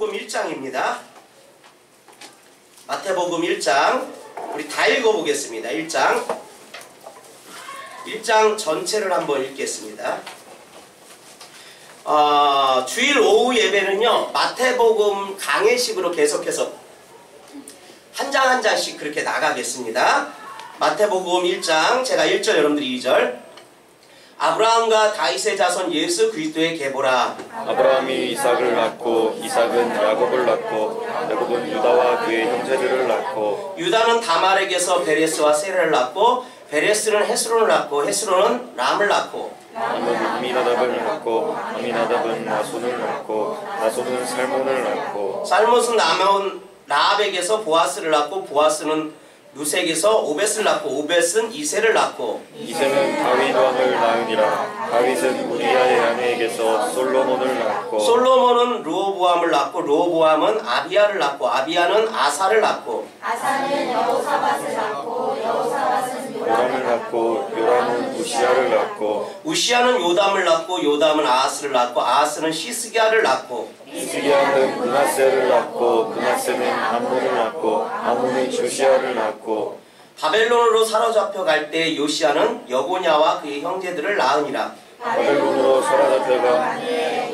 마태복음 1장입니다. 마태복음 1장 우리 다 읽어보겠습니다. 1장 전체를 한번 읽겠습니다. 주일 오후 예배는요 마태복음 강해식으로 계속해서 한 장 한 장씩 그렇게 나가겠습니다. 마태복음 1장 제가 1절 여러분들이 2절. 아브라함과 다윗의 자손 예수 그리스도의 계보라. 아브라함이 이삭을 낳고 이삭은 야곱을 낳고 야곱은 유다와 그의 형제들을 낳고 유다는 다말에게서 베레스와 세라를 낳고 베레스는 헤스론을 낳고 헤스론은 람을 낳고 람은 아미나답을 낳고 아미나답은 나손을 낳고 나손은 살몬을 낳고 살몬은 라합에게서 보아스를 낳고 보아스는 루색에서 오벳을 낳고 오벳은 이새를 낳고 이새는 다윗 왕을 낳으니라. 다윗은 우리아의 아내에게서 솔로몬을 낳고 솔로몬은 르호보암을 낳고 르호보암은 아비야를 낳고 아비야는 아사를 낳고 아사는 여호사밧을 낳고 여호사밧은 요람을 낳고 요람은 우시아를 낳고 우시아는 요담을 낳고 요담은 아하스를 낳고 아하스는 시스기야를 낳고 시스기야는 므낫세를 낳고 므낫세는 암몬을 낳고 암몬은 조시아를 낳고 바벨론으로 사로잡혀 갈 때 요시아는 여고냐와 그의 형제들을 낳으니라. 바벨론으로 사로잡혀간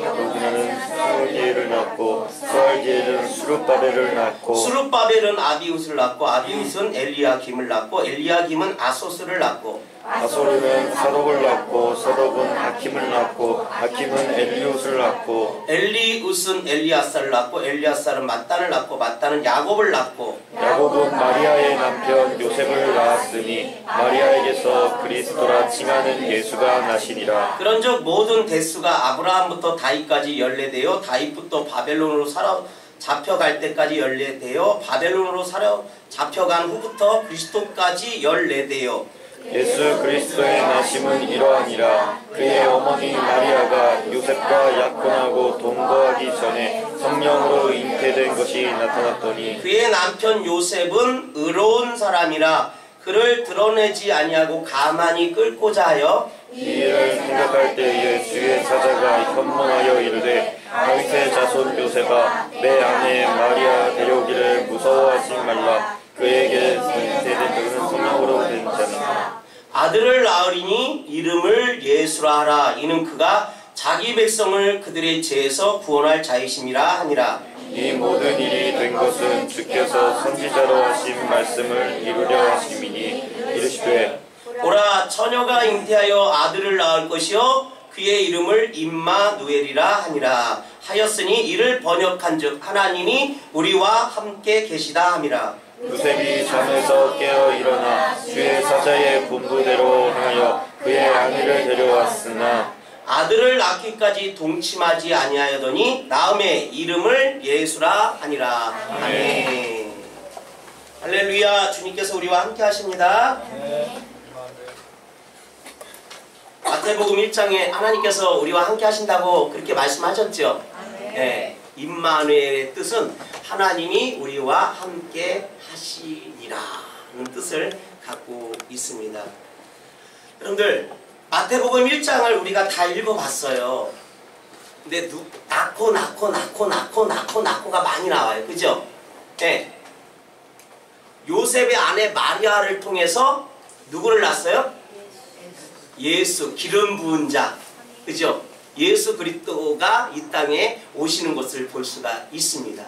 여고냐는 스알기엘을 낳고 스알기엘은 수룹바벨을 낳고 수룹바벨은 아비웃을 낳고 아비웃은 엘리야김을 낳고 엘리야김은 아소스를 낳고 아소르는 사독을 낳고 사독은 아킴을 낳고 아킴은 엘리웃을 낳고 엘리웃은 엘리아사를 낳고 엘리아사는 mat단을 낳고 mat단은 야곱을 낳고 야곱은 마리아의 남편 요셉을 낳았으니 마리아에게서 그리스도라 칭하는 예수가 나시니라. 그런즉 모든 대수가 아브라함부터 다윗까지 14대요 다윗부터 바벨론으로 잡혀갈 때까지 14대요 바벨론으로 잡혀간 후부터 그리스도까지 14대요 예수 그리스도의 나심은 이러하니라. 그의 어머니 마리아가 요셉과 약혼하고 동거하기 전에 성령으로 잉태된 것이 나타났더니 그의 남편 요셉은 의로운 사람이라 그를 드러내지 아니하고 가만히 끌고자 하여 이 일을 생각할 때에 주의 사자가 현몽하여 이르되 다윗의 자손 요셉아 내 아내 마리아 데려오기를 무서워하지 말라. 그에게 잉태된 것은 성령으로 된 자니라. 아들을 낳으리니 이름을 예수라 하라. 이는 그가 자기 백성을 그들의 죄에서 구원할 자이심이라 하니라. 이 모든 일이 된 것은 주께서 선지자로 하신 말씀을 이루려 하심이니 이르시되 보라 처녀가 잉태하여 아들을 낳을 것이요 그의 이름을 임마누엘이라 하니라. 하였으니 이를 번역한즉 하나님이 우리와 함께 계시다 함이라. 요셉이 잠에서 깨어 일어나 주의 사자의 분부대로 하여 그의 아내를 데려왔으나 아들을 낳기까지 동침하지 아니하여더니 낳음에 이름을 예수라 하니라. 아멘. 할렐루야. 주님께서 우리와 함께 하십니다. 마태복음 1장에 하나님께서 우리와 함께 하신다고 그렇게 말씀하셨죠. 네. 임마누엘의 뜻은 하나님이 우리와 함께 하시니라 는 뜻을 갖고 있습니다. 여러분들 마태복음 1장을 우리가 다 읽어봤어요. 근데 낳고가 많이 나와요. 그죠? 네. 요셉의 아내 마리아를 통해서 누구를 낳았어요? 예수, 기름 부은 자. 그죠? 예수 그리스도가 이 땅에 오시는 것을 볼 수가 있습니다.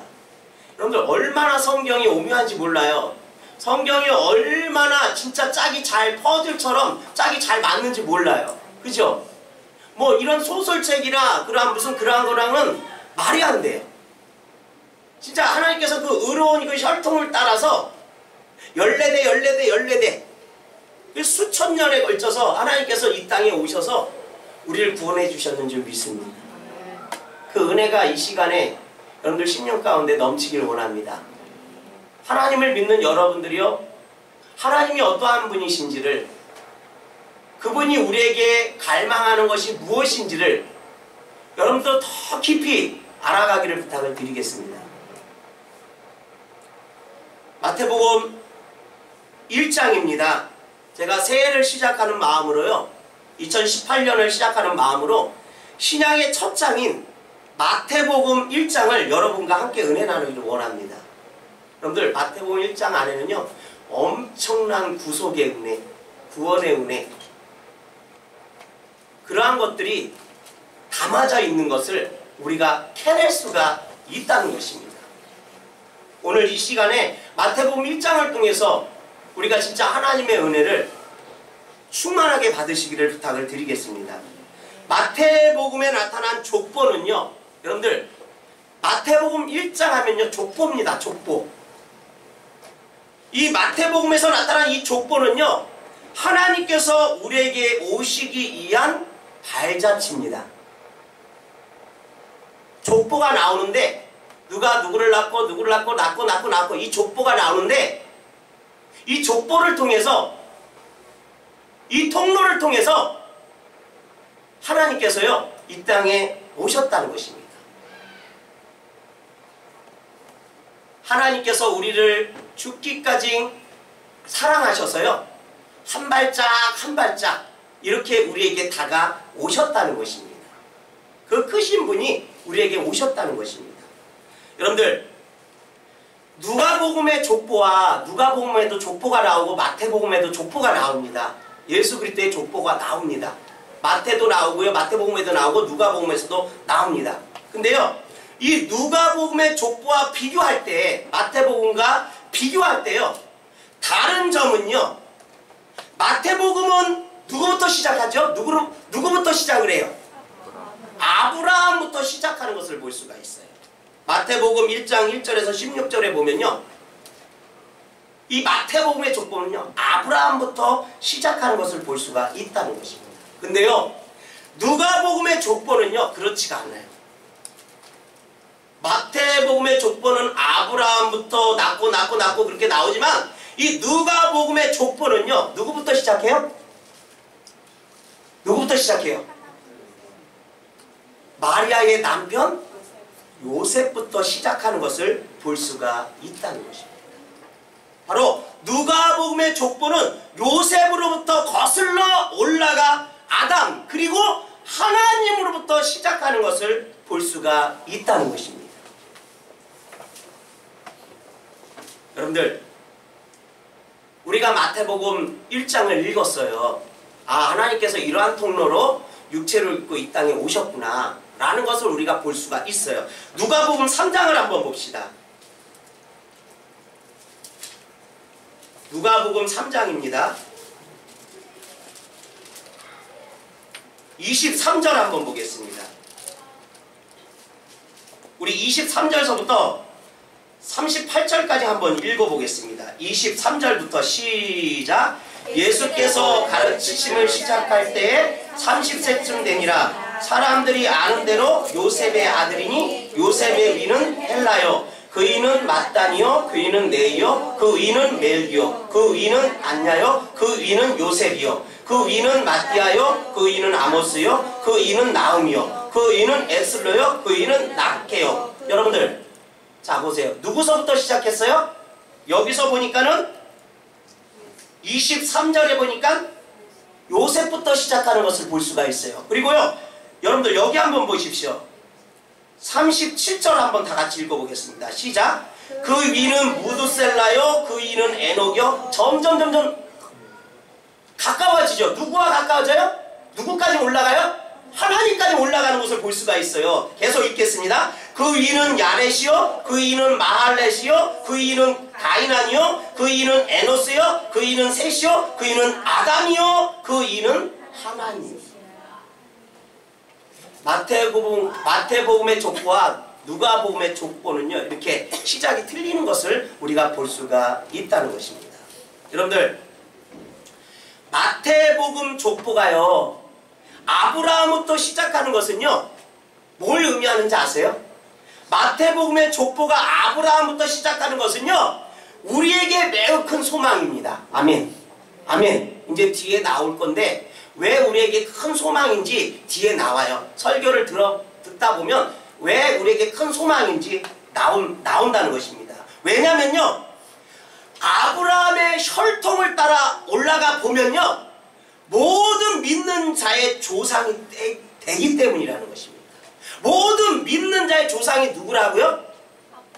여러분들 얼마나 성경이 오묘한지 몰라요. 성경이 얼마나 진짜 짝이 잘 퍼즐처럼 짝이 잘 맞는지 몰라요. 그죠? 뭐 이런 소설책이나 그러한 무슨 그러한 거랑은 말이 안 돼요. 진짜 하나님께서 그 의로운 그 혈통을 따라서 14대 수천 년에 걸쳐서 하나님께서 이 땅에 오셔서 우리를 구원해 주셨는 줄 믿습니다. 그 은혜가 이 시간에 여러분들 심령 가운데 넘치기를 원합니다. 하나님을 믿는 여러분들이요, 하나님이 어떠한 분이신지를, 그분이 우리에게 갈망하는 것이 무엇인지를 여러분들 더 깊이 알아가기를 부탁을 드리겠습니다. 마태복음 1장입니다. 제가 새해를 시작하는 마음으로요, 2018년을 시작하는 마음으로 신약의 첫 장인 마태복음 1장을 여러분과 함께 은혜 나누기를 원합니다. 여러분들 마태복음 1장 안에는요 엄청난 구속의 은혜, 구원의 은혜, 그러한 것들이 담아져 있는 것을 우리가 캐낼 수가 있다는 것입니다. 오늘 이 시간에 마태복음 1장을 통해서 우리가 진짜 하나님의 은혜를 충만하게 받으시기를 부탁을 드리겠습니다. 마태복음에 나타난 족보는요, 여러분들 마태복음 1장 하면요 족보입니다. 족보. 이 마태복음에서 나타난 이 족보는요 하나님께서 우리에게 오시기 위한 발자취입니다. 족보가 나오는데 누가 누구를 낳고 누구를 낳고 이 족보가 나오는데 이 족보를 통해서, 이 통로를 통해서 하나님께서요 이 땅에 오셨다는 것입니다. 하나님께서 우리를 죽기까지 사랑하셔서요 한 발짝 한 발짝 이렇게 우리에게 다가오셨다는 것입니다. 그 크신 분이 우리에게 오셨다는 것입니다. 여러분들 누가복음의 족보와, 누가복음에도 족보가 나오고 마태복음에도 족보가 나옵니다. 예수 그리스도의 족보가 나옵니다. 마태도 나오고요, 마태복음에도 나오고 누가복음에서도 나옵니다. 근데요 이 누가복음의 족보와 비교할 때, 마태복음과 비교할 때요 다른 점은요, 마태복음은 누구부터 시작하죠? 누구부터 시작을 해요? 아브라함부터 시작하는 것을 볼 수가 있어요. 마태복음 1장 1절에서 16절에 보면요 이 마태복음의 족보는요 아브라함부터 시작하는 것을 볼 수가 있다는 것입니다. 근데요 누가복음의 족보는요 그렇지가 않아요. 마태복음의 족보는 아브라함부터 낳고 그렇게 나오지만 이 누가복음의 족보는요 누구부터 시작해요? 누구부터 시작해요? 마리아의 남편 요셉부터 시작하는 것을 볼 수가 있다는 것입니다. 바로 누가복음의 족보는 요셉으로부터 거슬러 올라가 아담 그리고 하나님으로부터 시작하는 것을 볼 수가 있다는 것입니다. 여러분들 우리가 마태복음 1장을 읽었어요. 아, 하나님께서 이러한 통로로 육체를 입고 이 땅에 오셨구나 라는 것을 우리가 볼 수가 있어요. 누가복음 3장을 한번 봅시다. 누가복음 3장입니다. 23절 한번 보겠습니다. 우리 23절서부터 38절까지 한번 읽어보겠습니다. 23절부터 시작. 예수께서 가르치심을 시작할 때에 30세쯤 되니라. 사람들이 아는 대로 요셉의 아들이니 요셉의 위는 헬라요, 그 위는 마따니요, 그 위는 네이요, 그 위는 멜기요, 그 위는 안냐요, 그 위는 요셉이요, 그 위는 마띠아요, 그 위는 아모스요, 그 위는 나음이요, 그 위는 에슬로요, 그 위는 낙게요. 여러분들 자 보세요. 누구서부터 시작했어요? 여기서 보니까는 23절에 보니까 요셉부터 시작하는 것을 볼 수가 있어요. 그리고요 여러분들 여기 한번 보십시오. 37절 한번 다 같이 읽어보겠습니다. 시작. 그 위는 무두셀라요, 그 위는 에녹이요. 점점 가까워지죠. 누구와 가까워져요? 누구까지 올라가요? 하나님까지 올라가는 것을 볼 수가 있어요. 계속 읽겠습니다. 그 위는 야렛이요, 그 위는 마할렛이요, 그 위는 가이난이요, 그 위는 에노스요, 그 위는 셋이요, 그 위는 아담이요, 그 위는 하나님. 마태복음의 족보와 누가복음의 족보는요 이렇게 시작이 틀리는 것을 우리가 볼 수가 있다는 것입니다. 여러분들 마태복음 족보가요 아브라함부터 시작하는 것은요 뭘 의미하는지 아세요? 마태복음의 족보가 아브라함부터 시작하는 것은요 우리에게 매우 큰 소망입니다. 아멘. 아멘. 이제 뒤에 나올 건데 왜 우리에게 큰 소망인지 뒤에 나와요. 설교를 듣다 보면 왜 우리에게 큰 소망인지 나온다는 것입니다. 왜냐면요 아브라함의 혈통을 따라 올라가 보면요 모든 믿는 자의 조상이 되기 때문이라는 것입니다. 모든 믿는 자의 조상이 누구라고요?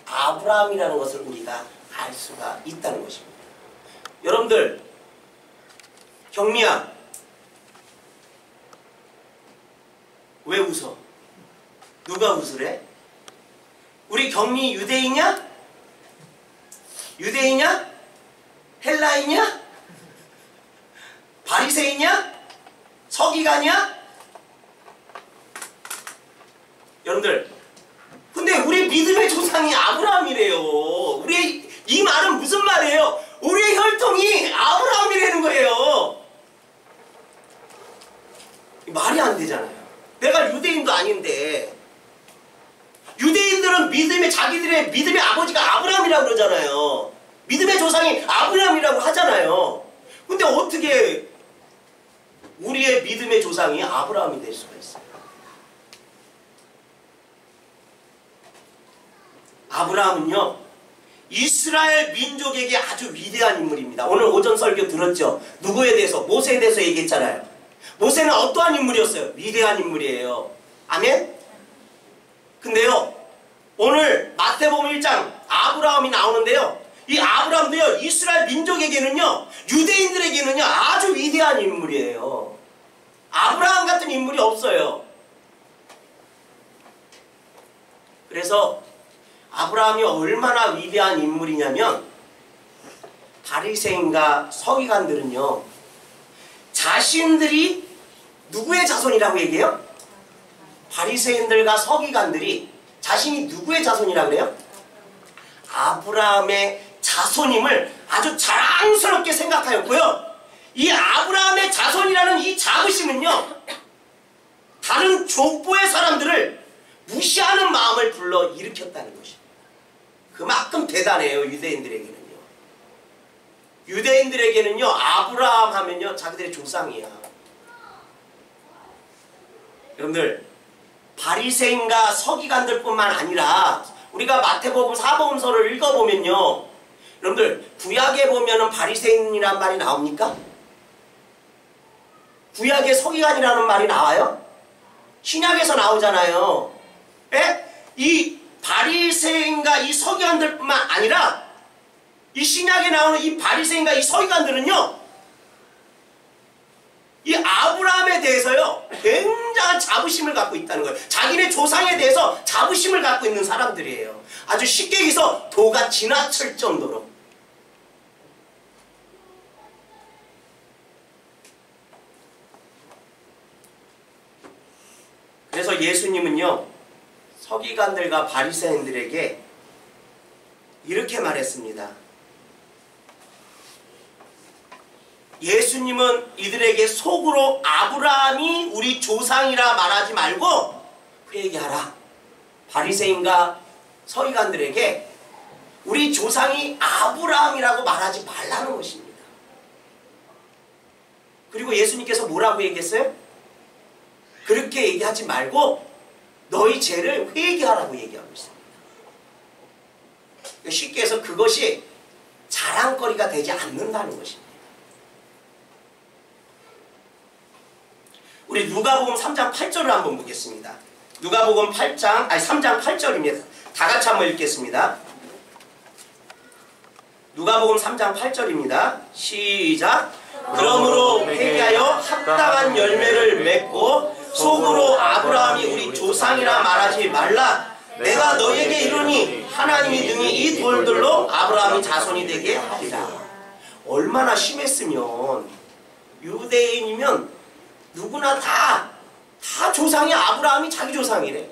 아브라함이라는 것을 우리가 알 수가 있다는 것입니다. 여러분들, 경미야, 왜 웃어? 누가 웃으래? 우리 경미 유대인이냐? 유대인이냐? 헬라인이냐? 바리새인이냐? 서기관이야? 여러분들, 근데 우리 믿음의 조상이 아브라함이래요. 우리의 이 말은 무슨 말이에요? 우리의 혈통이 아브라함이라는 거예요. 말이 안 되잖아요. 내가 유대인도 아닌데, 유대인들은 자기들의 믿음의 아버지가 아브라함이라고 그러잖아요. 믿음의 조상이 아브라함이라고 하잖아요. 근데 어떻게 우리의 믿음의 조상이 아브라함이 될 수가 있어요? 아브라함은요, 이스라엘 민족에게 아주 위대한 인물입니다. 오늘 오전 설교 들었죠? 누구에 대해서? 모세에 대해서 얘기했잖아요. 모세는 어떠한 인물이었어요? 위대한 인물이에요. 아멘? 근데요, 오늘 마태복음 1장 아브라함이 나오는데요, 이 아브라함도요, 이스라엘 민족에게는요, 유대인들에게는요, 아주 위대한 인물이에요. 아브라함 같은 인물이 없어요. 그래서 아브라함이 얼마나 위대한 인물이냐면, 바리새인과 서기관들은요, 자신들이 누구의 자손이라고 얘기해요? 바리새인들과 서기관들이 자신이 누구의 자손이라고 그래요? 아브라함의 자손임을 아주 자랑스럽게 생각하였고요, 이 아브라함의 자손이라는 이 자부심은요, 다른 족보의 사람들을 무시하는 마음을 불러 일으켰다는 것입니다. 그만큼 대단해요. 유대인들에게는요. 유대인들에게는요, 아브라함 하면요, 자기들의 조상이야. 여러분들, 바리새인과 서기관들 뿐만 아니라 우리가 마태복음 사복음서를 읽어보면요, 여러분들, 구약에 보면은 바리새인이라는 말이 나옵니까? 구약에 서기관이라는 말이 나와요? 신약에서 나오잖아요. 예? 이 바리새인과 이 서기관들 뿐만 아니라 이 신약에 나오는 이 바리새인과 이 서기관들은요, 이 아브라함에 대해서요, 굉장한 자부심을 갖고 있다는 거예요. 자기네 조상에 대해서 자부심을 갖고 있는 사람들이에요. 아주 쉽게 얘기해서 도가 지나칠 정도로. 그래서 예수님은요, 서기관들과 바리새인들에게 이렇게 말했습니다. 예수님은 이들에게 속으로 아브라함이 우리 조상이라 말하지 말고 회개하라. 바리새인과 서기관들에게 우리 조상이 아브라함이라고 말하지 말라는 것입니다. 그리고 예수님께서 뭐라고 얘기했어요? 그렇게 얘기하지 말고 너희 죄를 회개하라고 얘기하고 있습니다. 쉽게 해서 그것이 자랑거리가 되지 않는다는 것입니다. 우리 누가복음 3장 8절을 한번 보겠습니다. 누가복음 3장 8절입니다. 다 같이 한번 읽겠습니다. 누가복음 3장 8절입니다. 시작. 그러므로 회개하여 합당한 열매를 맺고 속으로 아브라함이 우리 조상이라 말하지 말라. 내가 너에게 이르니 하나님이 능히 이 돌들로 아브라함이 자손이 되게 하리라. 얼마나 심했으면, 유대인이면 누구나 다 조상이 아브라함이 자기 조상이래.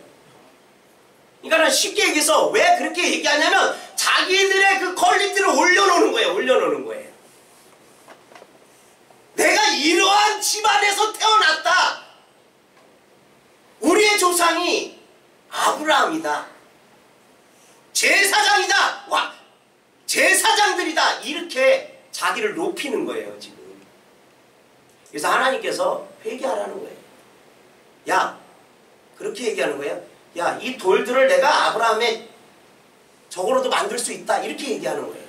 그러니까 쉽게 얘기해서 왜 그렇게 얘기하냐면 자기들의 그 퀄리티를 올려놓는 거예요. 올려놓는 거예요. 내가 이러한 집안에서 태어났다. 우리의 조상이 아브라함이다. 제사장이다. 와, 제사장들이다. 이렇게 자기를 높이는 거예요, 지금. 그래서 하나님께서 회개하라는 거예요. 야, 그렇게 얘기하는 거예요. 야, 이 돌들을 내가 아브라함의 저거로도 만들 수 있다. 이렇게 얘기하는 거예요.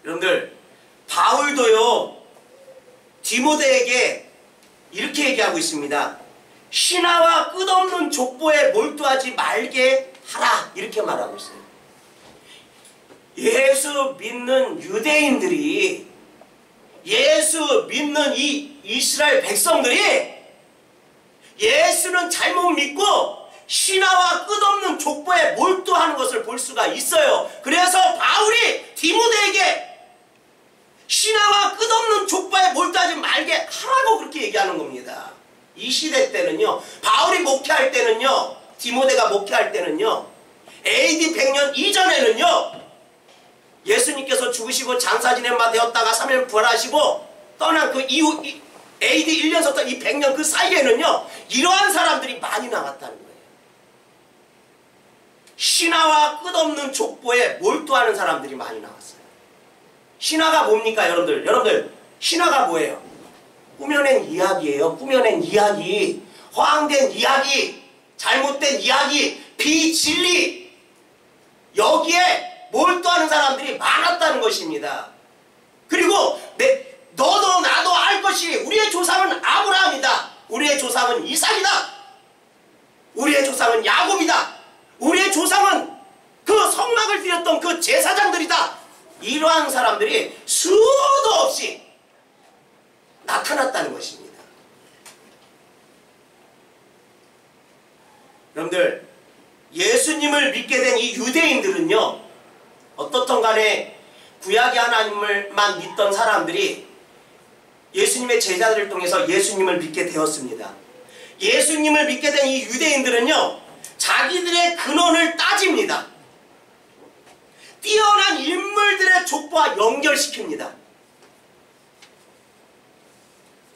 여러분들, 바울도요, 디모데에게 이렇게 얘기하고 있습니다. 신하와 끝없는 족보에 몰두하지 말게 하라. 이렇게 말하고 있어요. 예수 믿는 유대인들이, 예수 믿는 이 이스라엘 백성들이 예수는 잘못 믿고 신하와 끝없는 족보에 몰두하는 것을 볼 수가 있어요. 그래서 바울이 디모데에게 신하와 끝없는 족보에 몰두하지 말게 하라고 그렇게 얘기하는 겁니다. 이 시대 때는요, 바울이 목회할 때는요, 디모데가 목회할 때는요, AD 100년 이전에는요, 예수님께서 죽으시고 장사 지낸 바 되었다가 3일 부활하시고 떠난 그 이후 AD 1년부터 이 100년 그 사이에는요, 이러한 사람들이 많이 나왔다는 거예요. 신하와 끝없는 족보에 몰두하는 사람들이 많이 나왔어요. 신하가 뭡니까, 여러분들? 여러분들, 신하가 뭐예요? 꾸며낸 이야기예요. 꾸며낸 이야기, 허황된 이야기, 잘못된 이야기, 비진리, 여기에 몰두하는 사람들이 많았다는 것입니다. 그리고 너도 나도 알 것이 우리의 조상은 아브라함이다. 우리의 조상은 이삭이다. 우리의 조상은 야곱이다. 우리의 조상은 그 성막을 드렸던 그 제사장들이다. 이러한 사람들이 수도 없이 나타났다는 것입니다. 여러분들, 예수님을 믿게 된 이 유대인들은요, 어떻든 간에 구약의 하나님을만 믿던 사람들이 예수님의 제자들을 통해서 예수님을 믿게 되었습니다. 예수님을 믿게 된 이 유대인들은요, 자기들의 근원을 따집니다. 뛰어난 인물들의 족보와 연결시킵니다.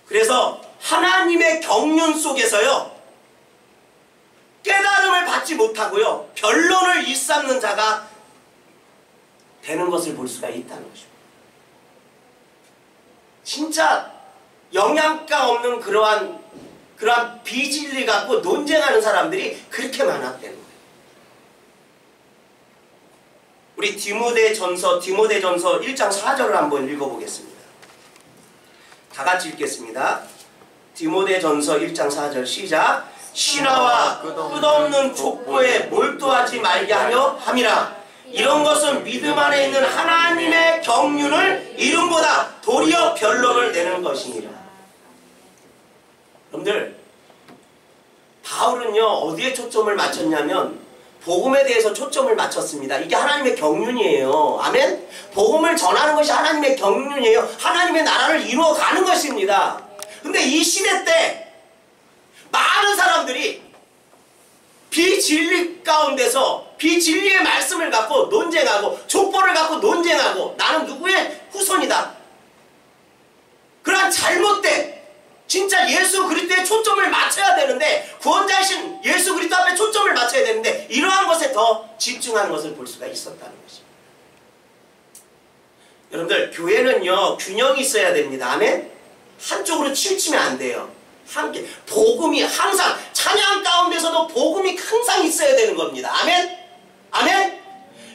그래서 하나님의 경륜 속에서요, 깨달음을 받지 못하고요, 변론을 일삼는 자가 되는 것을 볼 수가 있다는 것입니다. 진짜 영양가 없는 그러한 비진리 갖고 논쟁하는 사람들이 그렇게 많았다는 거예요. 우리 디모데전서 1장 4절을 한번 읽어보겠습니다. 다 같이 읽겠습니다. 디모데전서 1장 4절 시작. 신하와 끝없는 족보에 몰두하지 말게 하려 함이라. 이런 것은 믿음 안에 있는 하나님의 경륜을 이름보다 도리어 변론을 내는 것이니라. 여러분들, 바울은요, 어디에 초점을 맞췄냐면 복음에 대해서 초점을 맞췄습니다. 이게 하나님의 경륜이에요. 아멘? 복음을 전하는 것이 하나님의 경륜이에요. 하나님의 나라를 이루어가는 것입니다. 근데 이 시대 때 많은 사람들이 비진리 가운데서 비진리의 말씀을 갖고 논쟁하고 족보를 갖고 논쟁하고 나는 누구의 후손이다. 그러한 잘못된, 진짜 예수 그리스도에 초점을 맞춰야 되는데, 구원자이신 예수 그리스도 앞에 초점을 맞춰야 되는데 이러한 것에 더 집중하는 것을 볼 수가 있었다는 것입니다. 여러분들, 교회는요, 균형이 있어야 됩니다. 아멘? 한쪽으로 치우치면 안 돼요. 함께 복음이 항상, 찬양 가운데서도 복음이 항상 있어야 되는 겁니다. 아멘? 아멘?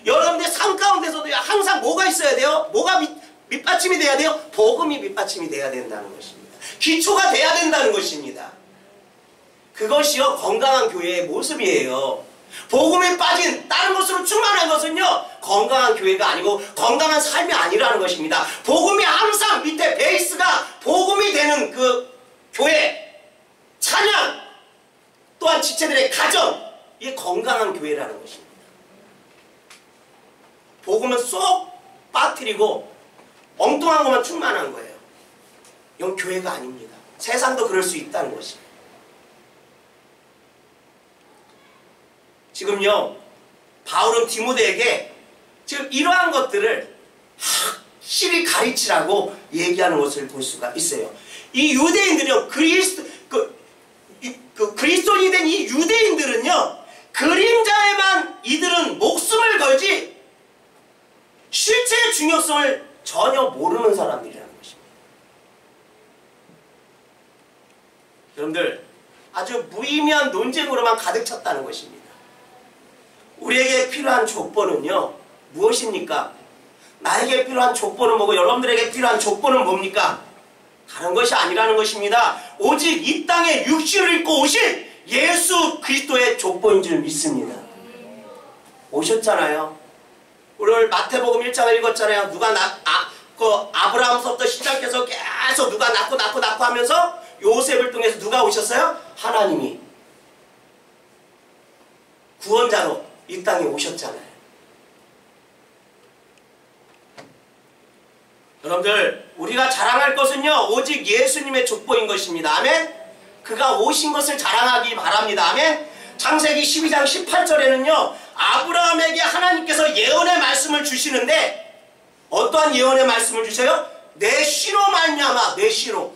여러분들 삶 가운데서도 항상 뭐가 있어야 돼요? 뭐가 밑받침이 돼야 돼요? 복음이 밑받침이 돼야 된다는 것입니다. 기초가 돼야 된다는 것입니다. 그것이요, 건강한 교회의 모습이에요. 복음에 빠진 다른 것으로 충만한 것은요, 건강한 교회가 아니고 건강한 삶이 아니라는 것입니다. 복음이 항상 밑에 베이스가 복음이 되는 그 교회, 찬양, 또한 지체들의 가정, 이게 건강한 교회라는 것입니다. 복음은 쏙 빠뜨리고 엉뚱한 것만 충만한 거예요. 이건 교회가 아닙니다. 세상도 그럴 수 있다는 것입니다. 지금요, 바울은 디모데에게 지금 이러한 것들을 확실히 가르치라고 얘기하는 것을 볼 수가 있어요. 이 유대인들은요, 그리스도인이 된 이 유대인들은요, 그림자에만 이들은 목숨을 걸지 실체의 중요성을 전혀 모르는 사람들이라는 것입니다. 여러분들, 아주 무의미한 논쟁으로만 가득 찼다는 것입니다. 우리에게 필요한 족보는요, 무엇입니까? 나에게 필요한 족보는 뭐고 여러분들에게 필요한 족보는 뭡니까? 다른 것이 아니라는 것입니다. 오직 이 땅에 육신을 입고 오신 예수 그리스도의 족보인 줄 믿습니다. 오셨잖아요. 오늘 마태복음 1장을 읽었잖아요. 누가 아브라함서부터 시작해서 계속 누가 낳고 하면서 요셉을 통해서 누가 오셨어요? 하나님이 구원자로 이 땅에 오셨잖아요. 여러분들, 우리가 자랑할 것은요 오직 예수님의 족보인 것입니다. 아멘. 그가 오신 것을 자랑하기 바랍니다. 아멘. 창세기 12장 18절에는요 아브라함에게 하나님께서 예언의 말씀을 주시는데 어떠한 예언의 말씀을 주셔요? 내 씨로 말미암아, 내 씨로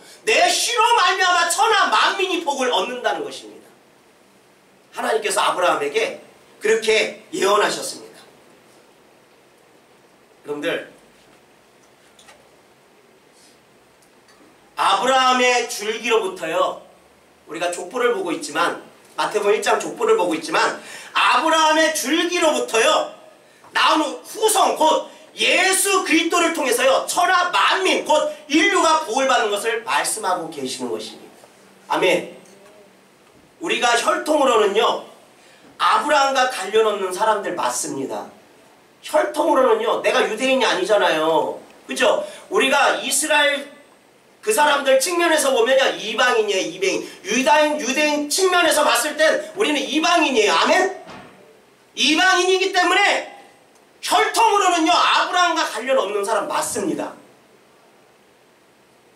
말미암아 천하 만민이 복을 얻는다는 것입니다. 하나님께서 아브라함에게 그렇게 예언하셨습니다. 여러분들, 아브라함의 줄기로부터요 우리가 족보를 보고 있지만 마태복음 1장 족보를 보고 있지만 아브라함의 줄기로부터요 나오는 후손 곧 예수 그리스도를 통해서요 천하 만민 곧 인류가 복을 받는 것을 말씀하고 계시는 것입니다. 아멘. 우리가 혈통으로는요 아브라함과 관련 없는 사람들 맞습니다. 혈통으로는요 내가 유대인이 아니잖아요. 그죠? 우리가 이스라엘 그 사람들 측면에서 보면요 이방인이에요. 이방인. 유대인 측면에서 봤을 땐 우리는 이방인이에요. 아멘? 이방인이기 때문에 혈통으로는요 아브라함과 관련 없는 사람 맞습니다.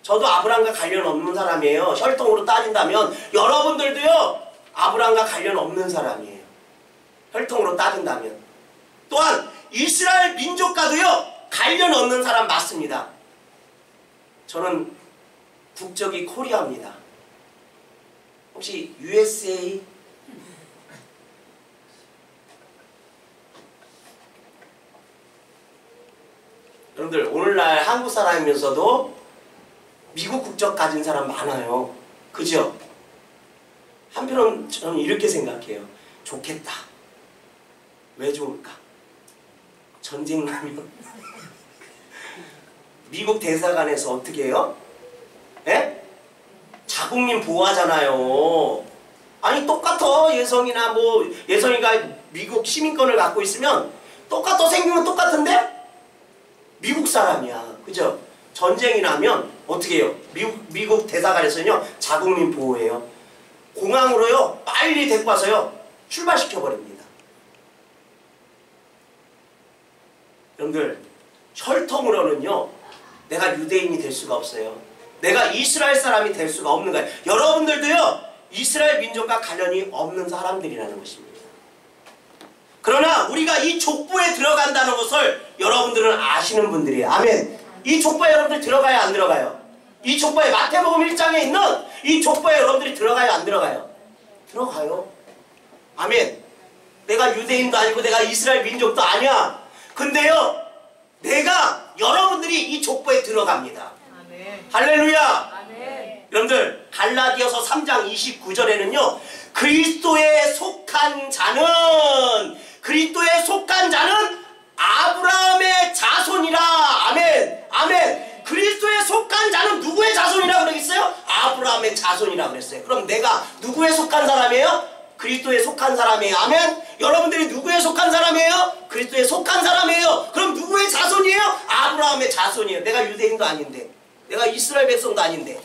저도 아브라함과 관련 없는 사람이에요. 혈통으로 따진다면 여러분들도요 아브라함과 관련 없는 사람이에요. 혈통으로 따진다면. 또한 이스라엘 민족과도요 관련 없는 사람 맞습니다. 저는 국적이 코리아입니다. 혹시 USA? 여러분들, 오늘날 한국 사람이면서도 미국 국적 가진 사람 많아요. 그죠? 한편으로는 저는 이렇게 생각해요. 좋겠다. 왜 좋을까? 전쟁 나면 미국 대사관에서 어떻게 해요? 예? 자국민 보호하잖아요. 아니 똑같아. 예성이나 예성이가 미국 시민권을 갖고 있으면 똑같아. 생기면 똑같은데 미국 사람이야. 그죠? 전쟁이 나면 어떻게 해요? 미국 대사관에서는요 자국민 보호해요. 공항으로요 빨리 데리고 와서요 출발시켜버립니다. 여러분들, 혈통으로는요 내가 유대인이 될 수가 없어요. 내가 이스라엘 사람이 될 수가 없는 거예요. 여러분들도요 이스라엘 민족과 관련이 없는 사람들이라는 것입니다. 그러나 우리가 이 족보에 들어간다는 것을 여러분들은 아시는 분들이에요. 아멘. 이 족보에 여러분들 들어가요 안 들어가요? 이 족보에 마태복음 1장에 있는 이 족보에 여러분들이 들어가요 안 들어가요? 들어가요. 아멘. 내가 유대인도 아니고 내가 이스라엘 민족도 아니야. 근데요 내가 여러분들이 이 족보에 들어갑니다. 아멘. 할렐루야. 아멘. 여러분들, 갈라디아서 3장 29절에는요 그리스도에 속한 자는 아브라함의 자손이라. 아멘. 아멘. 그리스도에 속한 자는 누구의 자손이라 그러겠어요? 아브라함의 자손이라 그랬어요. 그럼 내가 누구에 속한 사람이에요? 그리스도에 속한 사람이에요. 아멘. 여러분들이 누구에 속한 사람이에요? 그리스도에 속한 사람이에요. 그럼 누구의 자손이에요? 아브라함의 자손이에요. 내가 유대인도 아닌데, 내가 이스라엘 백성도 아닌데,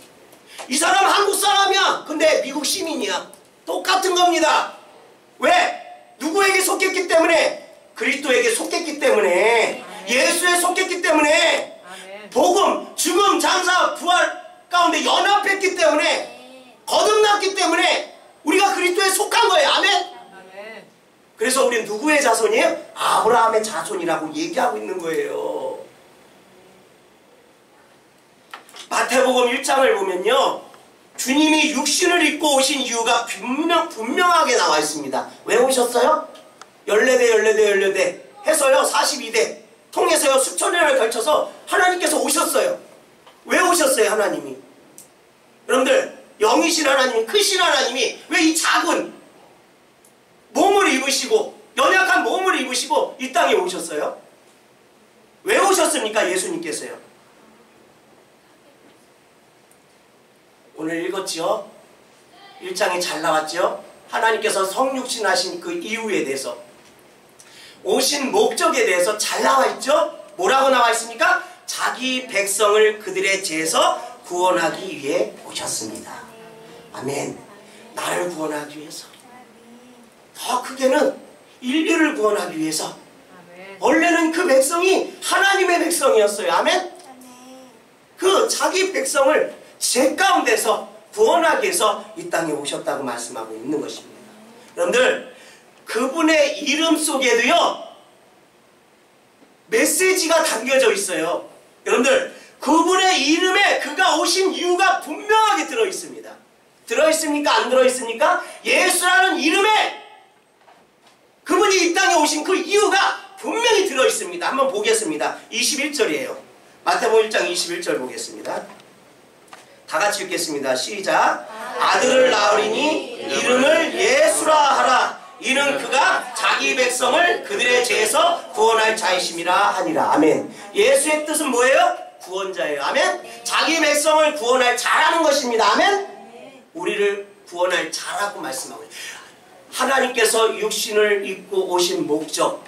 이 사람 한국 사람이야. 근데 미국 시민이야. 똑같은 겁니다. 왜? 누구에게 속했기 때문에? 그리스도에게 속했기 때문에, 예수에 속했기 때문에, 복음, 죽음, 장사, 부활 가운데 연합했기 때문에, 거듭났기 때문에 우리가 그리스도에 속한 거예요. 아멘? 그래서 우리는 누구의 자손이에요? 아브라함의 자손이라고 얘기하고 있는 거예요. 마태복음 1장을 보면요 주님이 육신을 입고 오신 이유가 분명하게 나와 있습니다. 왜 오셨어요? 14대 해서요 42대 통해서요 수천 년을 걸쳐서 하나님께서 오셨어요. 왜 오셨어요? 하나님이, 여러분들, 영이신 하나님이, 크신 하나님이 왜 이 작은 몸을 입으시고 연약한 몸을 입으시고 이 땅에 오셨어요? 왜 오셨습니까? 예수님께서요. 오늘 읽었죠? 1장이 잘 나왔죠? 하나님께서 성육신 하신 그 이유에 대해서, 오신 목적에 대해서 잘 나와 있죠? 뭐라고 나와 있습니까? 자기 백성을 그들의 죄에서 구원하기 위해 오셨습니다. 아멘. 나를 구원하기 위해서, 더 크게는 인류를 구원하기 위해서. 원래는 그 백성이 하나님의 백성이었어요. 아멘. 그 자기 백성을 죄 가운데서 구원하기 위해서 이 땅에 오셨다고 말씀하고 있는 것입니다. 여러분들, 그분의 이름 속에도요 메시지가 담겨져 있어요. 여러분들, 그분의 이름에 그가 오신 이유가 분명하게 들어있습니다. 들어있습니까? 안 들어있습니까? 예수라는 이름에 그분이 이 땅에 오신 그 이유가 분명히 들어있습니다. 한번 보겠습니다. 21절이에요. 마태복음 1장 21절 보겠습니다. 다 같이 읽겠습니다. 시작. 아들을 낳으리니 이름을 예수라 하라. 이는 그가 자기 백성을 그들의 죄에서 구원할 자이심이라 하니라. 아멘. 예수의 뜻은 뭐예요? 구원자예요. 아멘. 자기 백성을 구원할 자라는 것입니다. 아멘. 우리를 구원할 자라고 말씀하고 있어요. 하나님께서 육신을 입고 오신 목적,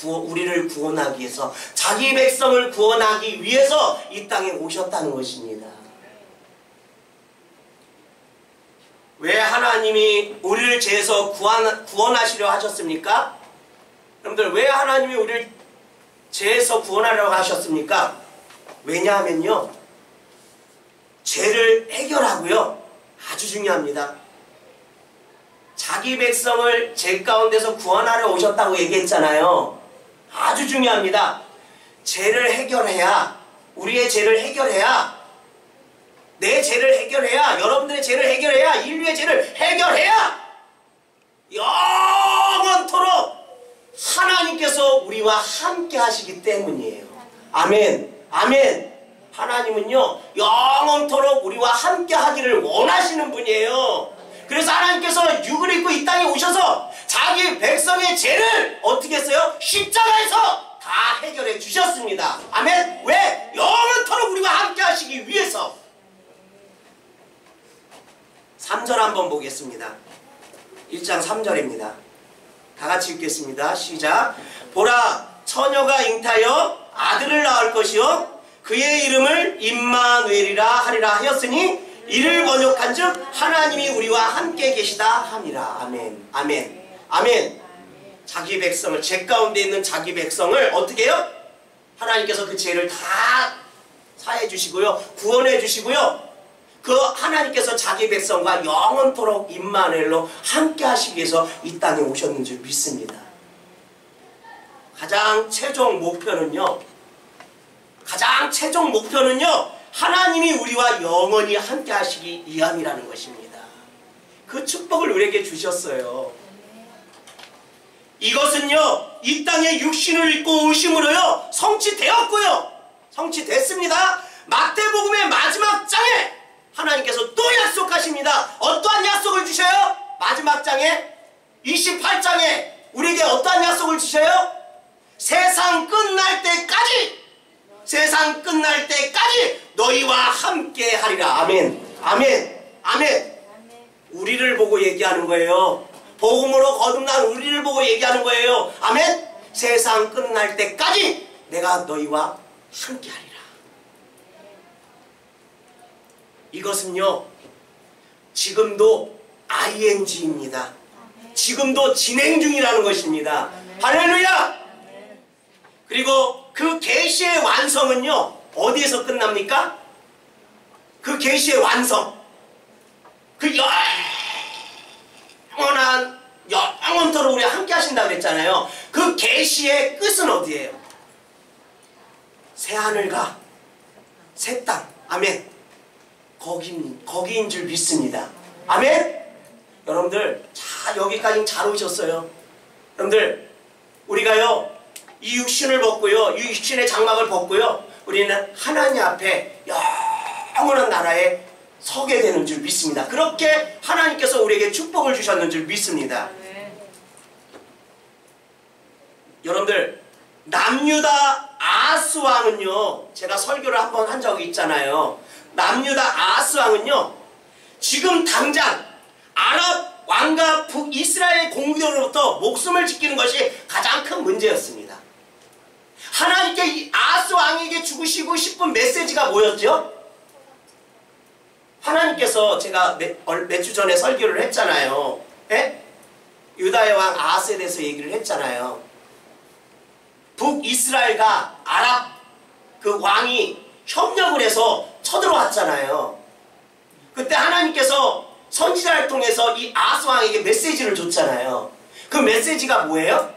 우리를 구원하기 위해서, 자기 백성을 구원하기 위해서 이 땅에 오셨다는 것입니다. 왜 하나님이 우리를 죄에서 구원하시려 하셨습니까? 여러분들, 왜 하나님이 우리를 죄에서 구원하려고 하셨습니까? 왜냐하면요, 죄를 해결하고요, 아주 중요합니다. 자기 백성을 죄 가운데서 구원하려 오셨다고 얘기했잖아요. 아주 중요합니다. 죄를 해결해야, 우리의 죄를 해결해야, 내 죄를 해결해야, 여러분들의 죄를 해결해야, 인류의 죄를 해결해야 영원토록 하나님께서 우리와 함께 하시기 때문이에요. 아멘. 아멘. 하나님은요 영원토록 우리와 함께 하기를 원하시는 분이에요. 그래서 하나님께서 육을 입고 이 땅에 오셔서 자기 백성의 죄를 어떻게 했어요? 십자가에서 다 해결해 주셨습니다. 아멘. 왜? 영원토록 우리와 함께 하시기 위해서. 3절 한번 보겠습니다. 1장 3절입니다. 다 같이 읽겠습니다. 시작. 보라, 처녀가 잉타하여 아들을 낳을 것이요 그의 이름을 임마누엘이라 하리라 하였으니 이를 번역한즉 하나님이 우리와 함께 계시다 함이라. 아멘. 아멘. 아멘. 자기 백성을, 죄 가운데 있는 자기 백성을 어떻게 해요? 하나님께서 그 죄를 다 사해 주시고요, 구원해 주시고요, 그 하나님께서 자기 백성과 영원토록 임마누엘로 함께 하시기 위해서 이 땅에 오셨는 줄 믿습니다. 가장 최종 목표는요, 하나님이 우리와 영원히 함께 하시기 위함이라는 것입니다. 그 축복을 우리에게 주셨어요. 이것은요, 이 땅에 육신을 입고 오심으로요 성취되었고요, 성취됐습니다. 마태복음의 마지막 장에 하나님께서 또 약속하십니다. 어떠한 약속을 주셔요? 마지막 장에 28장에 우리에게 어떠한 약속을 주셔요? 세상 끝날 때까지, 세상 끝날 때까지 너희와 함께 하리라. 아멘. 아멘. 아멘. 우리를 보고 얘기하는 거예요. 복음으로 거듭난 우리를 보고 얘기하는 거예요. 아멘. 세상 끝날 때까지 내가 너희와 함께 하리라. 이것은요, 지금도 ing입니다. 지금도 진행 중이라는 것입니다. 할렐루야! 그리고 그 계시의 완성은요, 어디에서 끝납니까? 그 계시의 완성, 그 영원토록 우리 함께 하신다고 그랬잖아요. 그 계시의 끝은 어디예요? 새 하늘과 새 땅. 아멘. 거기인 줄 믿습니다. 아멘. 여러분들, 자, 여기까지 잘 오셨어요. 여러분들, 우리가요 이 육신을 벗고요, 이 육신의 장막을 벗고요, 우리는 하나님 앞에 영원한 나라에 서게 되는 줄 믿습니다. 그렇게 하나님께서 우리에게 축복을 주셨는 줄 믿습니다. 여러분들, 남유다 아하스 왕은요, 제가 설교를 한번 한 적이 있잖아요. 남유다 아하스 왕은요, 지금 당장 아랍 왕과 북이스라엘 공격으로부터 목숨을 지키는 것이 가장 큰 문제였습니다. 하나님께 이 아하스 왕에게 주시고 싶은 메시지가 뭐였죠? 하나님께서 제가 몇 주 전에 설교를 했잖아요. 예? 유다의 왕 아하스에 대해서 얘기를 했잖아요. 북이스라엘과 아랍 그 왕이 협력을 해서 쳐들어왔잖아요. 그때 하나님께서 선지자를 통해서 이 아하스 왕에게 메시지를 줬잖아요. 그 메시지가 뭐예요?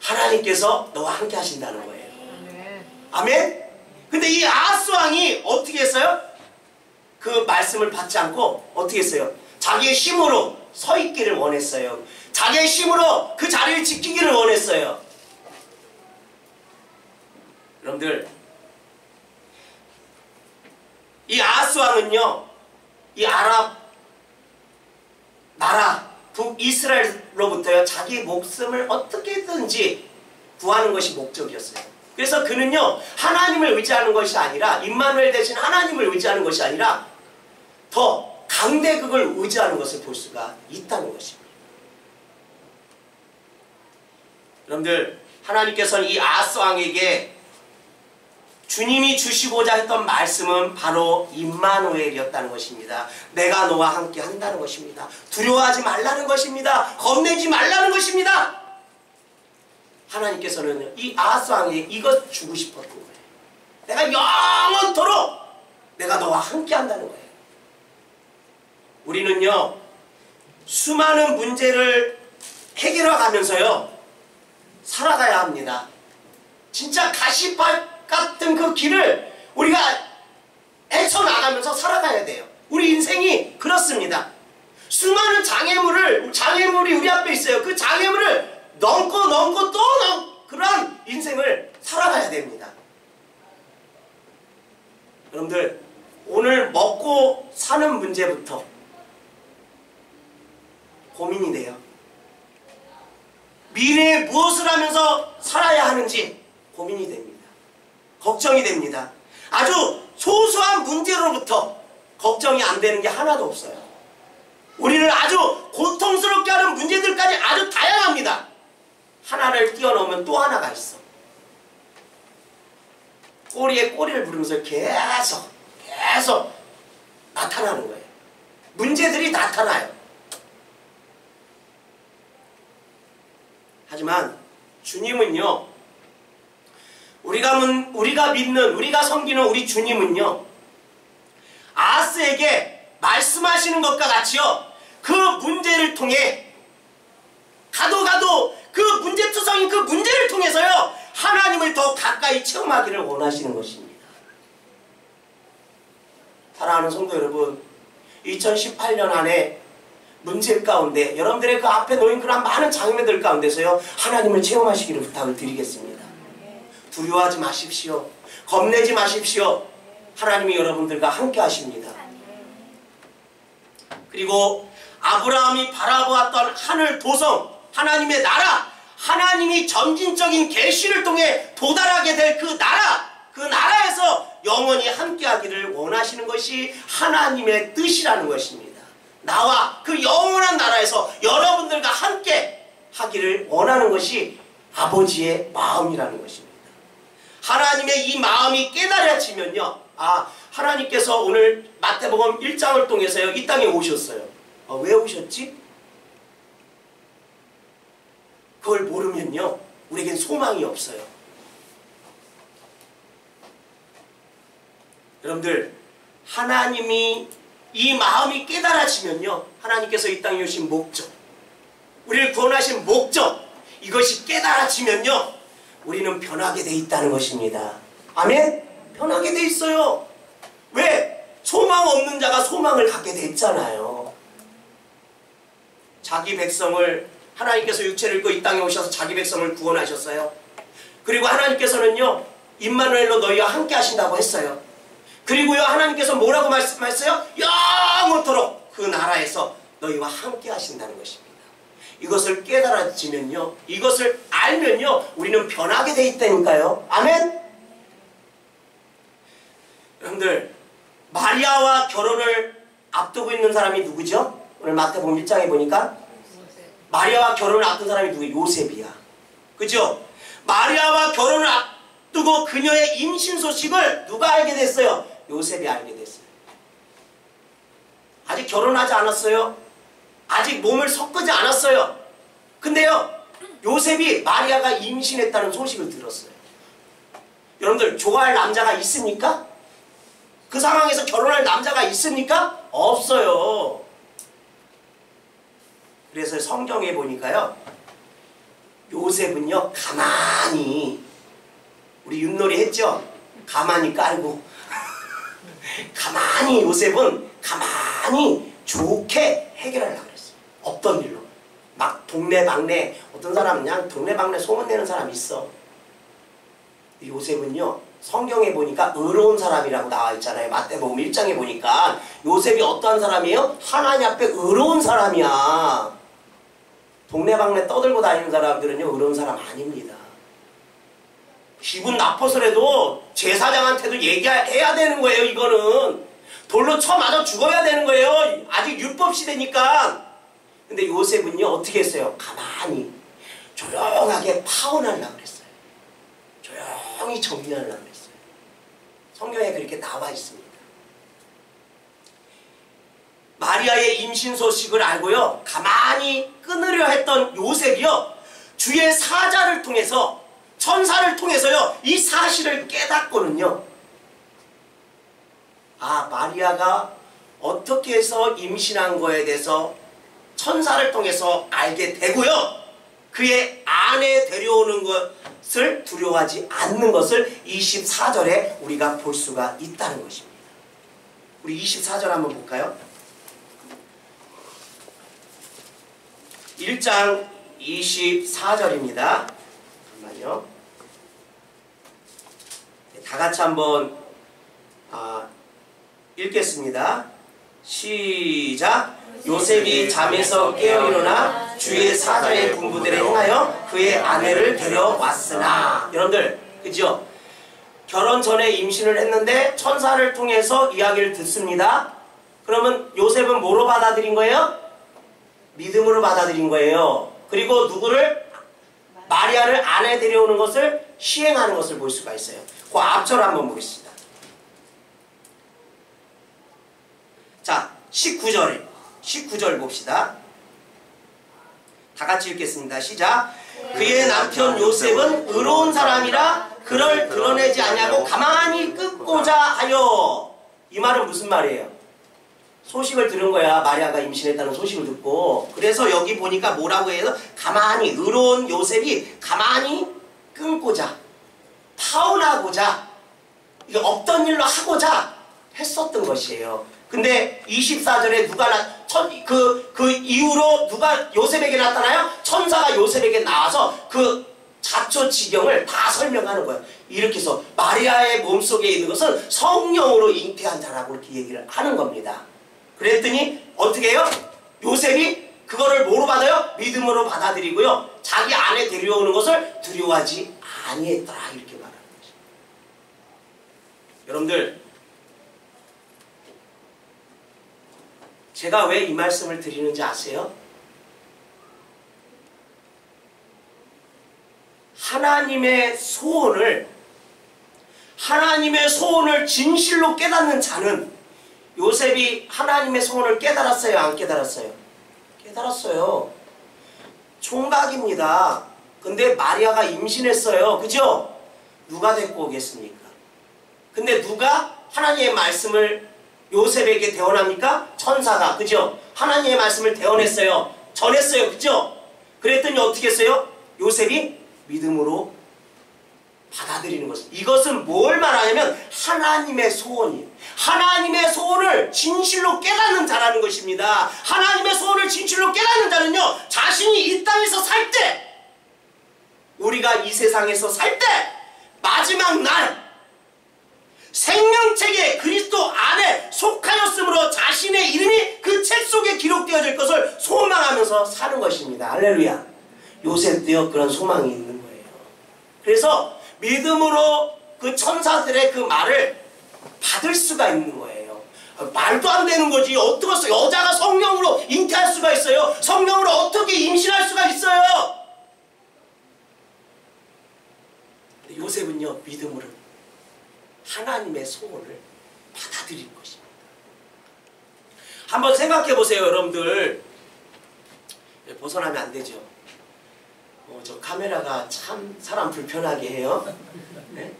하나님께서 너와 함께 하신다는 거예요. 아멘? 근데 이 아하스 왕이 어떻게 했어요? 그 말씀을 받지 않고 어떻게 했어요? 자기의 힘으로 서 있기를 원했어요. 자기의 힘으로 그 자리를 지키기를 원했어요. 여러분들, 이 아하스 왕은요, 이 아랍 나라 북이스라엘로부터요 자기 목숨을 어떻게든지 구하는 것이 목적이었어요. 그래서 그는요 하나님을 의지하는 것이 아니라, 임마누엘 대신 하나님을 의지하는 것이 아니라 더 강대국을 의지하는 것을 볼 수가 있다는 것입니다. 여러분들, 하나님께서는 이 아하스 왕에게 주님이 주시고자 했던 말씀은 바로 임마누엘이었다는 것입니다. 내가 너와 함께 한다는 것입니다. 두려워하지 말라는 것입니다. 겁내지 말라는 것입니다. 하나님께서는 이 아하스 왕에게 이것 주고 싶었던 거예요. 내가 영원토록 내가 너와 함께 한다는 거예요. 우리는요 수많은 문제를 해결해 가면서요 살아가야 합니다. 진짜 가시밭 같은 그 길을 우리가 헤쳐나가면서 살아가야 돼요. 우리 인생이 그렇습니다. 수많은 장애물이 우리 앞에 있어요. 그 장애물을 넘고 또 그런 인생을 살아가야 됩니다. 여러분들, 오늘 먹고 사는 문제부터 고민이 돼요. 미래에 무엇을 하면서 살아야 하는지 고민이 됩니다. 걱정이 됩니다. 아주 소소한 문제로부터 걱정이 안 되는 게 하나도 없어요. 우리를 아주 고통스럽게 하는 문제들까지 아주 다양합니다. 하나를 뛰어넘으면 또 하나가 있어. 꼬리에 꼬리를 부르면서 계속 나타나는 거예요. 문제들이 나타나요. 하지만 주님은요, 우리가 믿는, 우리가 섬기는 우리 주님은요, 아하스에게 말씀하시는 것과 같이요, 그 문제를 통해 가도 그 문제투성인 그 문제를 통해서요 하나님을 더 가까이 체험하기를 원하시는 것입니다. 사랑하는 성도 여러분, 2018년 안에 문제 가운데 여러분들의 그 앞에 놓인 그런 많은 장애들 가운데서요 하나님을 체험하시기를 부탁을 드리겠습니다. 두려워하지 마십시오. 겁내지 마십시오. 하나님이 여러분들과 함께 하십니다. 그리고 아브라함이 바라보았던 하늘 도성, 하나님의 나라, 하나님이 점진적인 계시를 통해 도달하게 될 그 나라, 그 나라에서 영원히 함께하기를 원하시는 것이 하나님의 뜻이라는 것입니다. 나와 그 영원한 나라에서 여러분들과 함께 하기를 원하는 것이 아버지의 마음이라는 것입니다. 하나님의 이 마음이 깨달아지면요, 하나님께서 오늘 마태복음 1장을 통해서요 이 땅에 오셨어요. 왜 오셨지? 그걸 모르면요 우리에겐 소망이 없어요. 여러분들, 하나님이 이 마음이 깨달아지면요 하나님께서 이 땅에 오신 목적, 우리를 구원하신 목적, 이것이 깨달아지면요 우리는 변하게 돼 있다는 것입니다. 아멘? 변하게 돼 있어요. 왜? 소망 없는 자가 소망을 갖게 됐잖아요. 자기 백성을, 하나님께서 육체를 입고 이 땅에 오셔서 자기 백성을 구원하셨어요. 그리고 하나님께서는요 임마누엘로 너희와 함께 하신다고 했어요. 그리고요 하나님께서 뭐라고 말씀하셨어요? 영원토록 그 나라에서 너희와 함께 하신다는 것입니다. 이것을 깨달아지면요, 이것을 알면요 우리는 변하게 돼 있다니까요. 아멘? 여러분들, 마리아와 결혼을 앞두고 있는 사람이 누구죠? 오늘 마태복음 1장에 보니까 마리아와 결혼을 앞둔 사람이 누구예요? 요셉이야. 그죠? 마리아와 결혼을 앞두고 그녀의 임신 소식을 누가 알게 됐어요? 요셉이 알게 됐어요. 아직 결혼하지 않았어요. 아직 몸을 섞지 않았어요. 근데요, 요셉이 마리아가 임신했다는 소식을 들었어요. 여러분들, 좋아할 남자가 있습니까? 그 상황에서 결혼할 남자가 있습니까? 없어요. 그래서 성경에 보니까요, 요셉은요 가만히, 우리 윷놀이 했죠? 가만히 깔고 가만히, 요셉은 가만히 좋게 해결하려고 그랬어요. 없던 일로. 막 동네방네, 어떤 사람은 그냥 동네방네 소문내는 사람이 있어. 요셉은요, 성경에 보니까 의로운 사람이라고 나와 있잖아요. 마태복음 1장에 보니까 요셉이 어떠한 사람이에요? 하나님 앞에 의로운 사람이야. 동네방네 떠들고 다니는 사람들은요 의로운 사람 아닙니다. 기분 나빠서라도 제사장한테도 얘기해야 되는 거예요. 이거는 돌로 쳐 맞아 죽어야 되는 거예요. 아직 율법 시대니까. 근데 요셉은요 어떻게 했어요? 가만히 조용하게 파혼하려고 그랬어요. 조용히 정리하려고 그랬어요. 성경에 그렇게 나와 있습니다. 마리아의 임신 소식을 알고요 가만히 끊으려 했던 요셉이요 주의 사자를 통해서, 천사를 통해서요 이 사실을 깨닫고는요, 아, 마리아가 어떻게 해서 임신한 거에 대해서 천사를 통해서 알게 되고요, 그의 아내 데려오는 것을 두려워하지 않는 것을 24절에 우리가 볼 수가 있다는 것입니다. 우리 24절 한번 볼까요? 1장 24절입니다. 잠깐만요. 다 같이 한번 읽겠습니다. 시작. 요셉이 잠에서 깨어 일어나 주의 사자의 군부들에 행하여 그의 아내를 데려왔으나. 여러분들, 그죠? 결혼 전에 임신을 했는데 천사를 통해서 이야기를 듣습니다. 그러면 요셉은 뭐로 받아들인 거예요? 믿음으로 받아들인 거예요. 그리고 누구를? 마리아를 아내 데려오는 것을 시행하는 것을 볼 수가 있어요. 그 앞절 한번 보겠습니다. 자, 19절 봅시다. 다 같이 읽겠습니다. 시작. 그의 남편 요셉은 의로운 사람이라 그를 드러내지 않냐고 가만히 끊고자 하여. 이 말은 무슨 말이에요? 소식을 들은 거야. 마리아가 임신했다는 소식을 듣고. 그래서 여기 보니까 뭐라고 해서 가만히, 의로운 요셉이 가만히 끊고자, 파혼하고자, 이게 없던 일로 하고자 했었던 것이에요. 근데 24절에 누가 그 이후로 누가 요셉에게 나타나요? 천사가 요셉에게 나와서 그 자초지경을 다 설명하는 거예요. 이렇게 해서 마리아의 몸속에 있는 것은 성령으로 잉태한 자라고 이렇게 얘기를 하는 겁니다. 그랬더니 어떻게 해요? 요셉이 그거를 뭐로 받아요? 믿음으로 받아들이고요, 자기 아내 데려오는 것을 두려워하지 아니했더라, 이렇게 말하는 거죠. 여러분들, 제가 왜 이 말씀을 드리는지 아세요? 하나님의 소원을 진실로 깨닫는 자는, 요셉이 하나님의 소원을 깨달았어요? 안 깨달았어요? 깨달았어요. 총각입니다. 근데 마리아가 임신했어요. 그죠? 누가 데리고 오겠습니까? 근데 누가 하나님의 말씀을 요셉에게 대언합니까? 천사가. 그죠? 하나님의 말씀을 대언했어요. 전했어요. 그죠? 그랬더니 어떻게 했어요? 요셉이 믿음으로 받아들이는 것. 이것은 뭘 말하냐면 하나님의 소원이에요. 하나님의 소원을 진실로 깨닫는 자라는 것입니다. 하나님의 소원을 진실로 깨닫는 자는요, 자신이 이 땅에서 살 때, 우리가 이 세상에서 살 때, 마지막 날 생명책에 그리스도 안에 속하였으므로 자신의 이름이 그 책 속에 기록되어질 것을 소망하면서 사는 것입니다. 할렐루야. 요셉도요 그런 소망이 있는 거예요. 그래서 믿음으로 그 천사들의 그 말을 받을 수가 있는 거예요. 말도 안 되는 거지. 어떻게 여자가 성령으로 잉태할 수가 있어요? 성령으로 어떻게 임신할 수가 있어요? 요셉은요, 믿음으로 하나님의 소원을 받아들인 것입니다. 한번 생각해 보세요, 여러분들. 벗어나면 안 되죠. 저 카메라가 참 사람 불편하게 해요. 네?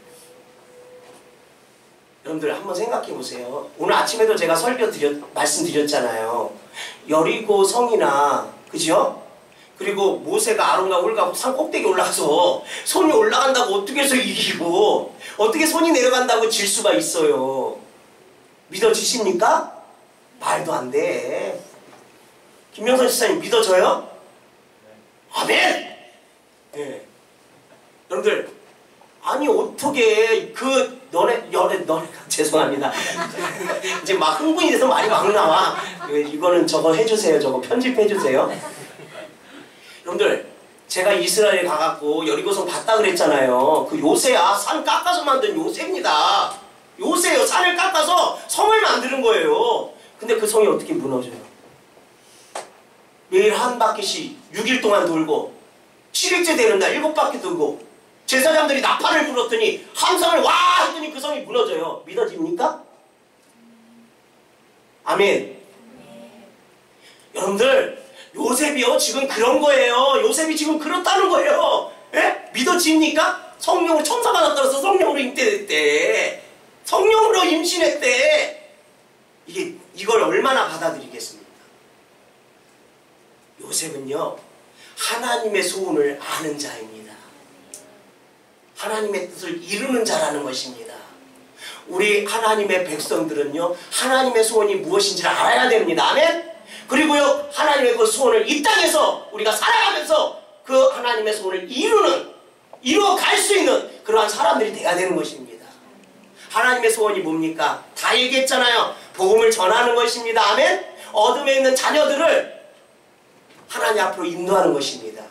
여러분들 한번 생각해 보세요. 오늘 아침에도 제가 말씀드렸잖아요. 여리고 성이나, 그죠? 그리고 모세가 아론과 홀과 산 꼭대기 올라가서 손이 올라간다고 어떻게 해서 이기고, 어떻게 손이 내려간다고 질 수가 있어요? 믿어지십니까? 말도 안 돼. 김명선 지사님 믿어져요? 아멘! 네. 여러분들, 아니 어떻게 너네 죄송합니다. 이제 막 흥분이 돼서 말이 막 나와. 이거는 저거 해주세요. 저거 편집해주세요. 여러분들, 제가 이스라엘에 가갖고 여리고성 봤다 그랬잖아요. 그 요새야, 산 깎아서 만든 요새입니다. 요새요, 산을 깎아서 성을 만드는 거예요. 근데 그 성이 어떻게 무너져요? 매일 한 바퀴씩 6일 동안 돌고 7일째 되는 날 7바퀴 돌고 제사장들이 나팔을 불었더니 함성을 와 했더니 그 성이 무너져요. 믿어집니까? 아멘. 여러분들, 요셉이요 지금 그런 거예요. 요셉이 지금 그렇다는 거예요. 예? 믿어집니까? 성령으로 천사가 나타나서 성령으로 잉태됐대. 성령으로 임신했대. 이걸 얼마나 받아들이겠습니까? 요셉은요, 하나님의 소원을 아는 자입니다. 하나님의 뜻을 이루는 자라는 것입니다. 우리 하나님의 백성들은요, 하나님의 소원이 무엇인지를 알아야 됩니다. 아멘? 그리고요, 하나님의 그 소원을 이 땅에서 우리가 살아가면서 그 하나님의 소원을 이루어갈 수 있는 그러한 사람들이 돼야 되는 것입니다. 하나님의 소원이 뭡니까? 다 얘기했잖아요. 복음을 전하는 것입니다. 아멘? 어둠에 있는 자녀들을 하나님 앞으로 인도하는 것입니다.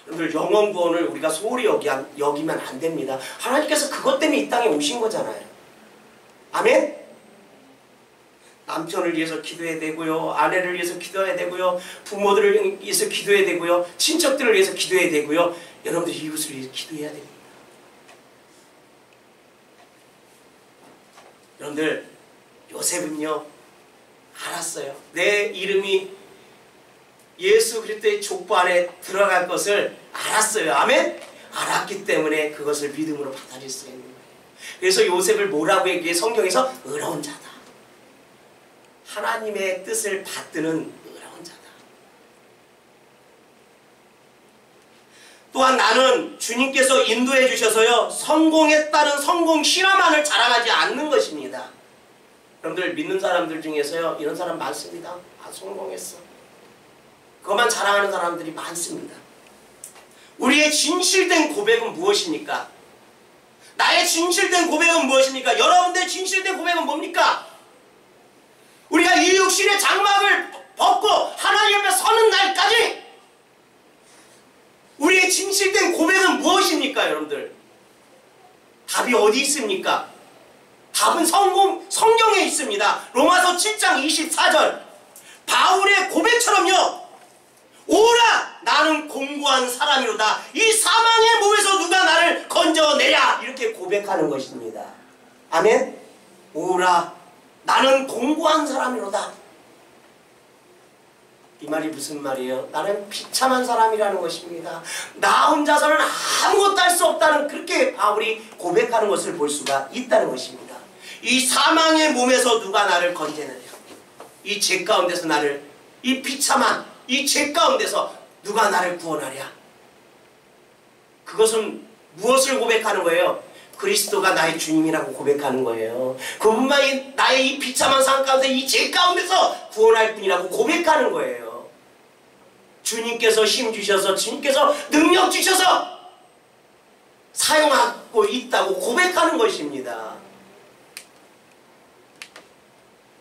여러분들, 영원 구원을 우리가 소홀히 여기면 안 됩니다. 하나님께서 그것 때문에 이 땅에 오신 거잖아요. 아멘? 남편을 위해서 기도해야 되고요, 아내를 위해서 기도해야 되고요, 부모들을 위해서 기도해야 되고요, 친척들을 위해서 기도해야 되고요, 여러분들 이웃을 위해서 기도해야 됩니다. 여러분들, 요셉은요 알았어요. 내 이름이 예수 그리스도의 족보 안에 들어갈 것을 알았어요. 아멘? 알았기 때문에 그것을 믿음으로 받아들일 수 있는 거예요. 그래서 요셉을 뭐라고 얘기해? 성경에서 의로운 자다. 하나님의 뜻을 받드는 의로운 자다. 또한 나는 주님께서 인도해 주셔서요, 성공했다는 성공 실화만을 자랑하지 않는 것입니다. 여러분들, 믿는 사람들 중에서요, 이런 사람 많습니다. 아, 성공했어. 그것만 자랑하는 사람들이 많습니다. 우리의 진실된 고백은 무엇입니까? 나의 진실된 고백은 무엇입니까? 여러분들의 진실된 고백은 뭡니까? 우리가 이 육신의 장막을 벗고 하나님 앞에 서는 날까지 우리의 진실된 고백은 무엇입니까, 여러분들? 답이 어디 있습니까? 답은 성경에 있습니다. 로마서 7장 24절. 바울의 고백처럼요, 오라 나는 공고한 사람이로다. 이 사망의 몸에서 누가 나를 건져내랴. 이렇게 고백하는 것입니다. 아멘? 오라 나는 공고한 사람이로다. 이 말이 무슨 말이에요? 나는 비참한 사람이라는 것입니다. 나 혼자서는 아무것도 할 수 없다는, 그렇게 바울이 고백하는 것을 볼 수가 있다는 것입니다. 이 사망의 몸에서 누가 나를 건져내랴. 이 죄 가운데서 나를, 이 비참한 이 죄 가운데서 누가 나를 구원하랴. 그것은 무엇을 고백하는 거예요? 그리스도가 나의 주님이라고 고백하는 거예요. 그분만이 나의 이 비참한 삶 가운데, 이 죄 가운데서 구원할 분이라고 고백하는 거예요. 주님께서 힘 주셔서, 주님께서 능력 주셔서 사용하고 있다고 고백하는 것입니다.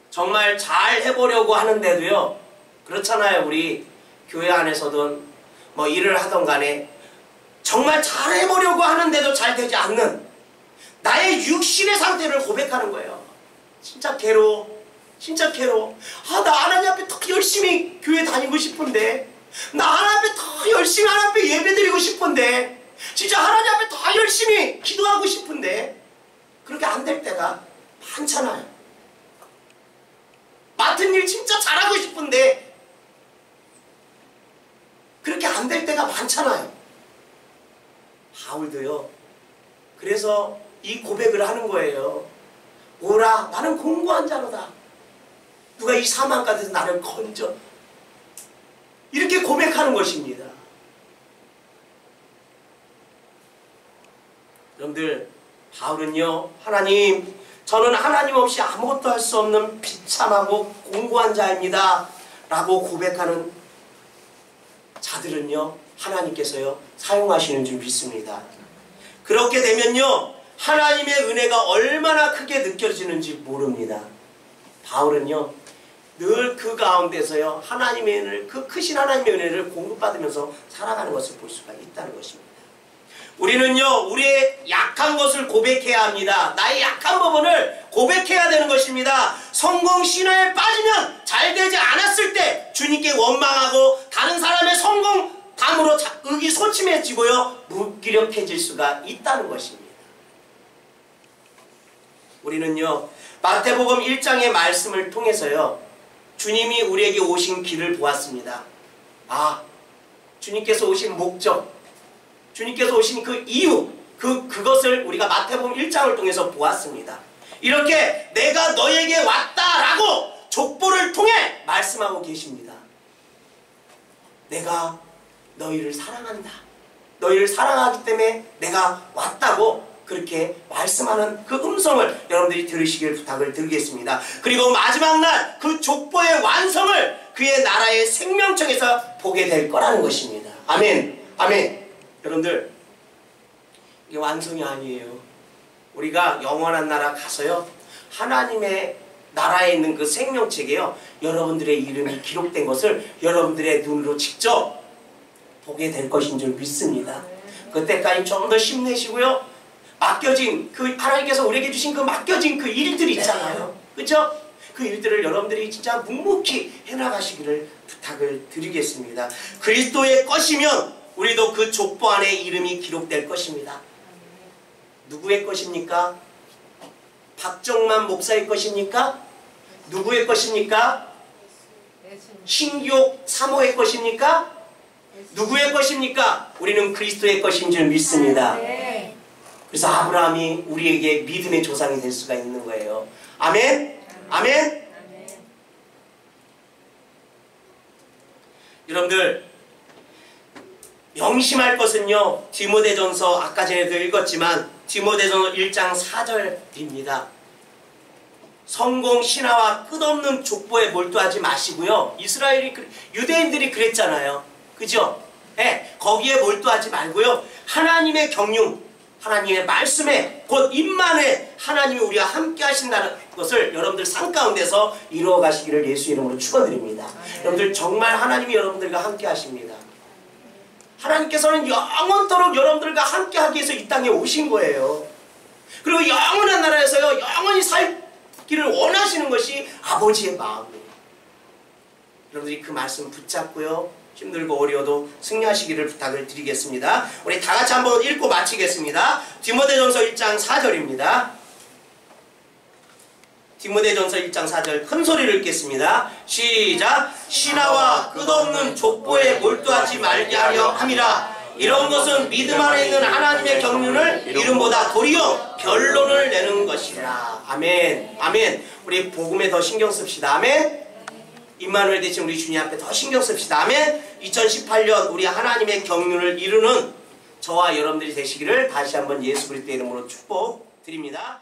정말 잘 해보려고 하는데도요, 그렇잖아요. 우리 교회 안에서든 뭐 일을 하던 간에 정말 잘 해보려고 하는데도 잘 되지 않는 나의 육신의 상태를 고백하는 거예요. 진짜 괴로워. 진짜 괴로워. 아, 나 하나님 앞에 더 열심히 교회 다니고 싶은데, 나 하나님 앞에 더 열심히 하나님 앞에 예배 드리고 싶은데, 진짜 하나님 앞에 더 열심히 기도하고 싶은데 그렇게 안 될 때가 많잖아요. 맡은 일 진짜 잘하고 싶은데 그렇게 안 될 때가 많잖아요. 바울도요. 그래서 이 고백을 하는 거예요. 오라, 나는 공고한 자로다. 누가 이 사망 가운데서 나를 건져. 이렇게 고백하는 것입니다. 여러분들, 바울은요, 하나님, 저는 하나님 없이 아무것도 할 수 없는 비참하고 공고한 자입니다 라고 고백하는 자들은요, 하나님께서요 사용하시는 줄 믿습니다. 그렇게 되면요, 하나님의 은혜가 얼마나 크게 느껴지는지 모릅니다. 바울은요, 늘 그 가운데서요, 하나님의 은혜를, 그 크신 하나님의 은혜를 공급받으면서 살아가는 것을 볼 수가 있다는 것입니다. 우리는요, 우리의 약한 것을 고백해야 합니다. 나의 약한 부분을 고백해야 되는 것입니다. 성공 신화에 빠지면 잘 되지 않았을 때 주님께 원망하고 다른 사람의 성공담으로 의기소침해지고요, 무기력해질 수가 있다는 것입니다. 우리는요, 마태복음 1장의 말씀을 통해서요, 주님이 우리에게 오신 길을 보았습니다. 아, 주님께서 오신 목적, 주님께서 오신 그 이유, 그것을 우리가 마태복음 1장을 통해서 보았습니다. 이렇게 내가 너에게 왔다라고 족보를 통해 말씀하고 계십니다. 내가 너희를 사랑한다. 너희를 사랑하기 때문에 내가 왔다고 그렇게 말씀하는 그 음성을 여러분들이 들으시길 부탁을 드리겠습니다. 그리고 마지막 날 그 족보의 완성을 그의 나라의 생명청에서 보게 될 거라는 것입니다. 아멘. 아멘. 여러분들, 이게 완성이 아니에요. 우리가 영원한 나라 가서요, 하나님의 나라에 있는 그 생명책에요, 여러분들의 이름이 기록된 것을 여러분들의 눈으로 직접 보게 될 것인 줄 믿습니다. 그때까지 좀 더 힘내시고요, 맡겨진 그 하나님께서 우리에게 주신 그 맡겨진 그 일들이 있잖아요. 그렇죠? 그 일들을 여러분들이 진짜 묵묵히 해나가시기를 부탁을 드리겠습니다. 그리스도의 것이면 우리도 그 족보 안에 이름이 기록될 것입니다. 누구의 것입니까? 박정만 목사의 것입니까? 누구의 것입니까? 신기옥 사모의 것입니까? 누구의 것입니까? 우리는 그리스도의 것인 줄 믿습니다. 그래서 아브라함이 우리에게 믿음의 조상이 될 수가 있는 거예요. 아멘? 아멘? 여러분들, 명심할 것은요, 디모데전서 아까 전에도 읽었지만 디모데전서 1장 4절입니다. 성공 신화와 끝없는 족보에 몰두하지 마시고요, 유대인들이 그랬잖아요. 그죠? 네, 거기에 몰두하지 말고요, 하나님의 경륜, 하나님의 말씀에 곧 임만에 하나님이 우리와 함께 하신다는 것을 여러분들 삶 가운데서 이루어 가시기를 예수 이름으로 축원드립니다. 여러분들 정말 하나님이 여러분들과 함께 하십니다. 하나님께서는 영원토록 여러분들과 함께 하기 위해서 이 땅에 오신 거예요. 그리고 영원한 나라에서요, 영원히 살기를 원하시는 것이 아버지의 마음이에요. 여러분들이 그 말씀 붙잡고요, 힘들고 어려워도 승리하시기를 부탁을 드리겠습니다. 우리 다 같이 한번 읽고 마치겠습니다. 디모데전서 1장 4절입니다. 디모데전서 1장 4절 큰 소리를 읽겠습니다. 시작! 신화와 끝없는 족보에 몰두하지 말게 하려 함이라. 이런 것은 믿음 안에 있는 하나님의 경륜을 이름보다 도리어 변론을 내는 것이라. 아멘. 아멘. 우리 복음에 더 신경 씁시다. 아멘. 임마누엘 대신 우리 주님 앞에 더 신경 씁시다. 아멘. 2018년 우리 하나님의 경륜을 이루는 저와 여러분들이 되시기를 다시 한번 예수 그리스도의 이름으로 축복드립니다.